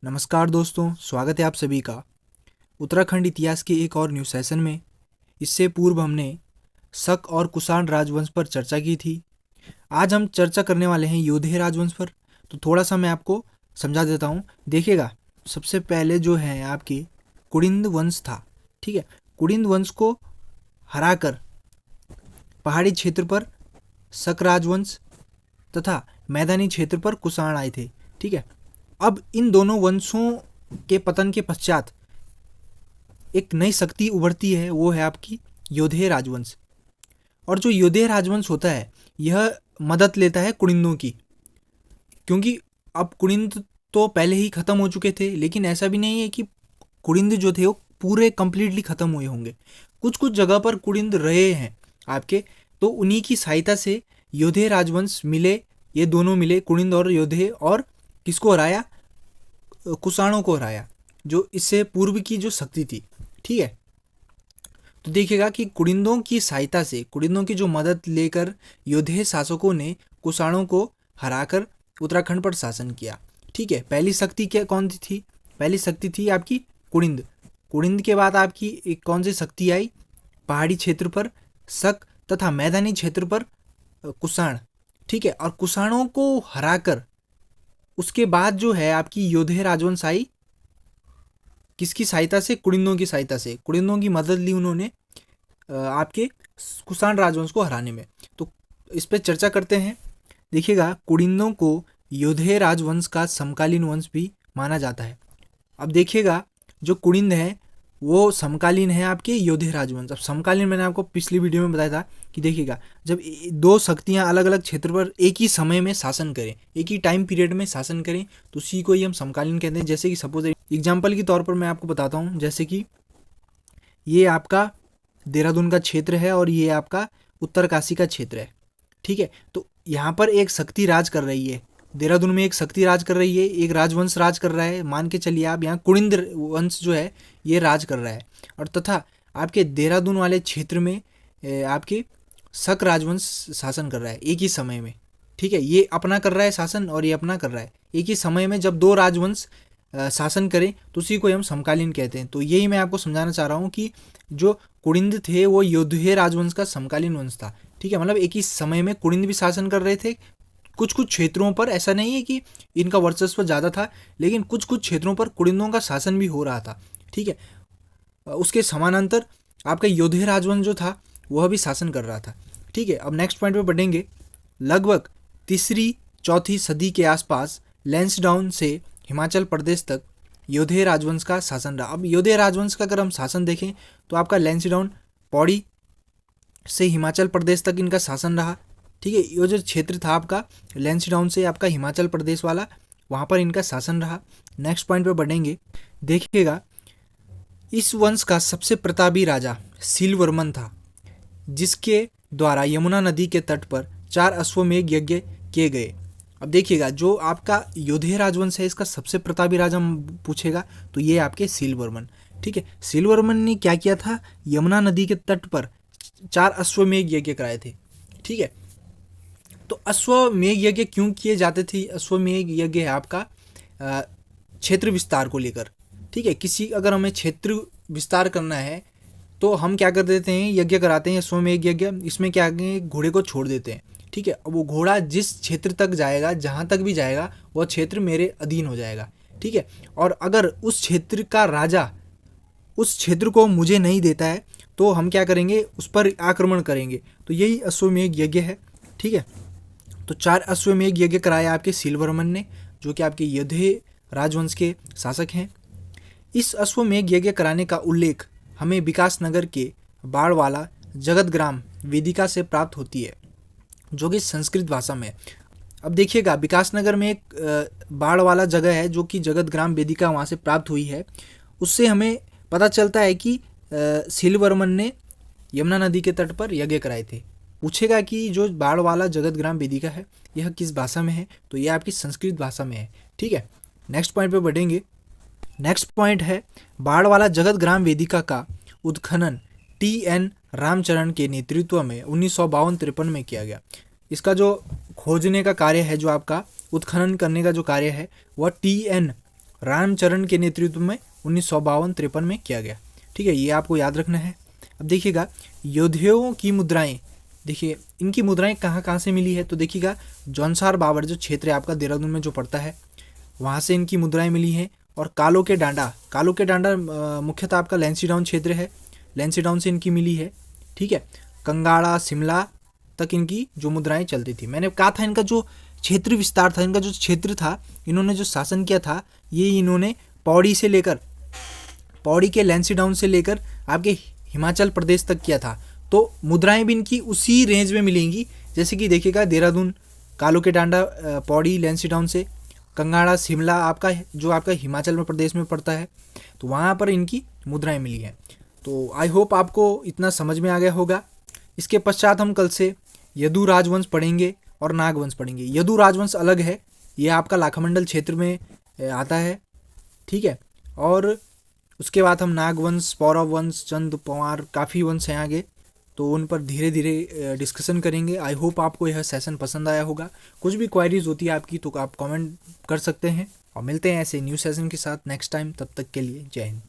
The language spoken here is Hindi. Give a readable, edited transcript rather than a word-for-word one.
नमस्कार दोस्तों, स्वागत है आप सभी का उत्तराखंड इतिहास के एक और न्यू सेशन में। इससे पूर्व हमने शक और कुषाण राजवंश पर चर्चा की थी। आज हम चर्चा करने वाले हैं योधे राजवंश पर। तो थोड़ा सा मैं आपको समझा देता हूँ। देखिएगा, सबसे पहले जो है आपकी कुड़िंद वंश था। ठीक है, कुड़िंद वंश को हराकर पहाड़ी क्षेत्र पर शक राजवंश तथा मैदानी क्षेत्र पर कुषाण आए थे। ठीक है, अब इन दोनों वंशों के पतन के पश्चात एक नई शक्ति उभरती है, वो है आपकी योधेय राजवंश। और जो योधेय राजवंश होता है यह मदद लेता है कुड़िंदों की, क्योंकि अब कुड़िंद तो पहले ही खत्म हो चुके थे, लेकिन ऐसा भी नहीं है कि कुड़िंद जो थे वो पूरे कंप्लीटली खत्म हुए होंगे। कुछ कुछ जगह पर कुड़िंद रहे हैं आपके, तो उन्हीं की सहायता से योधेय राजवंश मिले। ये दोनों मिले, कुड़िंद और योधेय, और किसको हराया? कुषाणों को हराया, जो इससे पूर्व की जो शक्ति थी। ठीक है, तो देखिएगा कि कुड़िंदों की सहायता से, कुड़िंदों की जो मदद लेकर योधेय शासकों ने कुषाणों को हराकर उत्तराखंड पर शासन किया। ठीक है, पहली शक्ति क्या कौन सी थी? पहली शक्ति थी आपकी कुड़िंद। कुड़िंद के बाद आपकी एक कौन सी शक्ति आई? पहाड़ी क्षेत्र पर शक तथा मैदानी क्षेत्र पर कुषाण। ठीक है, और कुषाणों को हराकर उसके बाद जो है आपकी योधेय राजवंश आई। किसकी सहायता से? कुड़िंदों की सहायता से। कुड़िंदों की मदद ली उन्होंने आपके कुषाण राजवंश को हराने में। तो इस पर चर्चा करते हैं। देखिएगा, कुड़िंदों को योधेय राजवंश का समकालीन वंश भी माना जाता है। अब देखिएगा, जो कुड़िंद है वो समकालीन है आपके योधेय राजवंश। अब समकालीन मैंने आपको पिछली वीडियो में बताया था कि देखिएगा, जब दो शक्तियां अलग अलग क्षेत्र पर एक ही समय में शासन करें, एक ही टाइम पीरियड में शासन करें, तो उसी को ही हम समकालीन कहते हैं। जैसे कि सपोज एग्जाम्पल के तौर पर मैं आपको बताता हूँ, जैसे कि ये आपका देहरादून का क्षेत्र है और ये आपका उत्तरकाशी का क्षेत्र है। ठीक है, तो यहाँ पर एक शक्ति राज कर रही है, देहरादून में एक शक्ति राज कर रही है, एक राजवंश राज कर रहा है। मान के चलिए आप, यहाँ कुड़िंद वंश जो है ये राज कर रहा है, और तथा आपके देहरादून वाले क्षेत्र में आपके शक राजवंश शासन कर रहा है एक ही समय में। ठीक है, ये अपना कर रहा है शासन और ये अपना कर रहा है एक ही समय में। जब दो राजवंश शासन करें तो उसी को हम समकालीन कहते हैं। तो यही मैं आपको समझाना चाह रहा हूँ कि जो कुड़िंद थे वो योधेय राजवंश का समकालीन वंश था। ठीक है, मतलब एक ही समय में कुड़िंद भी शासन कर रहे थे कुछ कुछ क्षेत्रों पर। ऐसा नहीं है कि इनका वर्चस्व ज़्यादा था, लेकिन कुछ कुछ क्षेत्रों पर कुड़िंदों का शासन भी हो रहा था। ठीक है, उसके समानांतर आपका योधेय राजवंश जो था वह भी शासन कर रहा था। ठीक है, अब नेक्स्ट पॉइंट पे बढ़ेंगे। लगभग तीसरी चौथी सदी के आसपास लैंसडाउन से हिमाचल प्रदेश तक योधेय राजवंश का शासन रहा। अब योधेय राजवंश का अगर हम शासन देखें तो आपका लैंसडाउन पौड़ी से हिमाचल प्रदेश तक इनका शासन रहा। ठीक है, ये जो क्षेत्र था आपका लैंसडाउन से आपका हिमाचल प्रदेश वाला, वहाँ पर इनका शासन रहा। नेक्स्ट पॉइंट पे बढ़ेंगे। देखिएगा, इस वंश का सबसे प्रतापी राजा सीलवर्मन था, जिसके द्वारा यमुना नदी के तट पर 4 अश्वमेध यज्ञ किए गए। अब देखिएगा, जो आपका योधेय राजवंश है इसका सबसे प्रतापी राजा पूछेगा तो ये आपके सीलवर्मन। ठीक है, सीलवर्मन ने क्या किया था? यमुना नदी के तट पर 4 अश्वमेध यज्ञ कराए थे। ठीक है, तो अश्वमेध यज्ञ क्यों किए जाते थे? अश्वमेध यज्ञ है आपका क्षेत्र विस्तार को लेकर। ठीक है, किसी अगर हमें क्षेत्र विस्तार करना है तो हम क्या कर देते हैं? यज्ञ कराते हैं, अश्वमेध यज्ञ। इसमें क्या करेंगे? घोड़े को छोड़ देते हैं। ठीक है, अब वो घोड़ा जिस क्षेत्र तक जाएगा, जहाँ तक भी जाएगा, वह क्षेत्र मेरे अधीन हो जाएगा। ठीक है, और अगर उस क्षेत्र का राजा उस क्षेत्र को मुझे नहीं देता है तो हम क्या करेंगे? उस पर आक्रमण करेंगे। तो यही अश्वमेध यज्ञ है। ठीक है, तो 4 अश्वमेध यज्ञ कराया आपके सीलवर्मन ने, जो कि आपके योधेय राजवंश के शासक हैं। इस अश्वमेध यज्ञ कराने का उल्लेख हमें विकासनगर के बाड़वाला जगतग्राम वेदिका से प्राप्त होती है, जो कि संस्कृत भाषा में है। अब देखिएगा, विकासनगर में एक बाड़वाला जगह है जो कि जगतग्राम वेदिका वहाँ से प्राप्त हुई है। उससे हमें पता चलता है कि सीलवर्मन ने यमुना नदी के तट पर यज्ञ कराए थे। पूछेगा कि जो बाड़वाला जगतग्राम वेदिका है यह किस भाषा में है? तो यह आपकी संस्कृत भाषा में है। ठीक है, नेक्स्ट पॉइंट पे बढ़ेंगे। नेक्स्ट पॉइंट है, बाड़वाला जगतग्राम वेदिका का उत्खनन TN रामचरण के नेतृत्व में 1952-53 में किया गया। इसका जो खोजने का कार्य है, जो आपका उत्खनन करने का जो कार्य है, वह TN रामचरण के नेतृत्व में 1952-53 में किया गया। ठीक है, ये आपको याद रखना है। अब देखिएगा योद्धाओं की मुद्राएं, देखिए इनकी मुद्राएं कहाँ कहाँ से मिली है, तो देखिएगा जौनसार बावर जो क्षेत्र है आपका देहरादून में जो पड़ता है, वहाँ से इनकी मुद्राएं मिली हैं। और कालो के डांडा मुख्यतः आपका लैंसीडाउन क्षेत्र है, लैंसीडाउन से इनकी मिली है। ठीक है, कंगाड़ा शिमला तक इनकी जो मुद्राएं चलती थी। मैंने कहा था इनका जो क्षेत्र विस्तार था, इनका जो क्षेत्र था, इन्होंने जो शासन किया था, ये इन्होंने पौड़ी से लेकर, पौड़ी के लैंसीडाउन से लेकर आपके हिमाचल प्रदेश तक किया था। तो मुद्राएं भी इनकी उसी रेंज में मिलेंगी, जैसे कि देखिएगा देहरादून, कालो के डांडा पौड़ी लैंसीडाउन से, कंगाड़ा शिमला आपका जो आपका हिमाचल में प्रदेश में पड़ता है, तो वहाँ पर इनकी मुद्राएं मिली हैं। तो आई होप आपको इतना समझ में आ गया होगा। इसके पश्चात हम कल से यदु राजवंश पढ़ेंगे और नागवंश पढ़ेंगे। यदु राजवंश अलग है, ये आपका लाखामंडल क्षेत्र में आता है। ठीक है, और उसके बाद हम नागवंश, पौरव वंश, चंद पंवार, काफ़ी वंश हैं आगे, तो उन पर धीरे धीरे डिस्कशन करेंगे। आई होप आपको यह सेशन पसंद आया होगा। कुछ भी क्वायरीज होती है आपकी तो आप कमेंट कर सकते हैं, और मिलते हैं ऐसे न्यू सेशन के साथ नेक्स्ट टाइम। तब तक के लिए जय हिंद।